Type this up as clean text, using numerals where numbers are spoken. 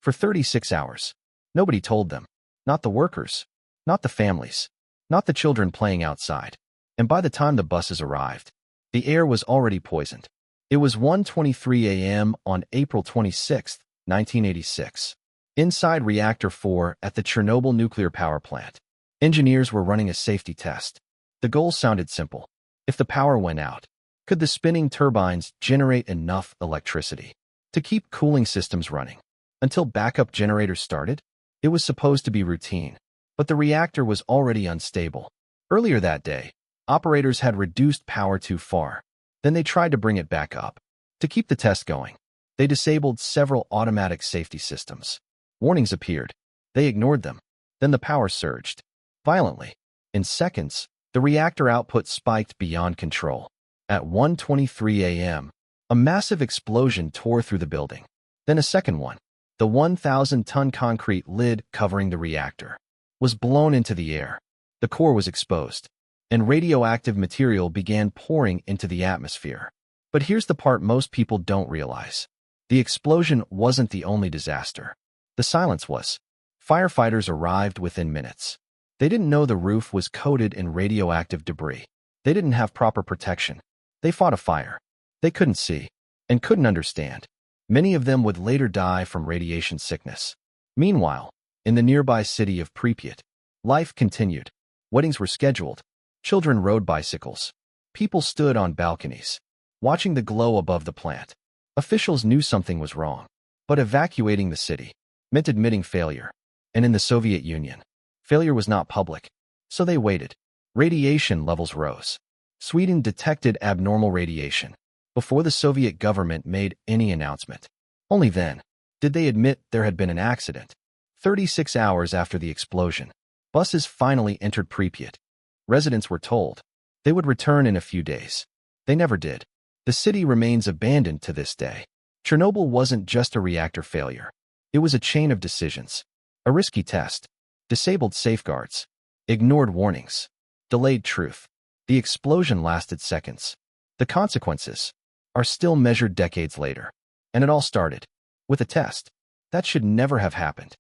For 36 hours. Nobody told them. Not the workers. Not the families. Not the children playing outside. And by the time the buses arrived, the air was already poisoned. It was 1:23 a.m. on April 26, 1986. Inside Reactor 4 at the Chernobyl nuclear power plant, engineers were running a safety test. The goal sounded simple. If the power went out, could the spinning turbines generate enough electricity to keep cooling systems running until backup generators started? It was supposed to be routine, but the reactor was already unstable. Earlier that day, operators had reduced power too far. Then they tried to bring it back up. To keep the test going, they disabled several automatic safety systems. Warnings appeared. They ignored them. Then the power surged violently. In seconds, the reactor output spiked beyond control. At 1:23 a.m., a massive explosion tore through the building. Then a second one. The 1,000-ton concrete lid covering the reactor was blown into the air. The core was exposed, and radioactive material began pouring into the atmosphere. But here's the part most people don't realize. The explosion wasn't the only disaster. The silence was. Firefighters arrived within minutes. They didn't know the roof was coated in radioactive debris. They didn't have proper protection. They fought a fire they couldn't see and couldn't understand. Many of them would later die from radiation sickness. Meanwhile, in the nearby city of Pripyat, life continued. Weddings were scheduled. Children rode bicycles. People stood on balconies, watching the glow above the plant. Officials knew something was wrong, but evacuating the city meant admitting failure. And in the Soviet Union, failure was not public, so they waited. Radiation levels rose. Sweden detected abnormal radiation before the Soviet government made any announcement. Only then did they admit there had been an accident. 36 hours after the explosion, buses finally entered Pripyat. Residents were told they would return in a few days. They never did. The city remains abandoned to this day. Chernobyl wasn't just a reactor failure. It was a chain of decisions. A risky test, disabled safeguards, ignored warnings, delayed truth. The explosion lasted seconds. The consequences are still measured decades later. And it all started with a test that should never have happened.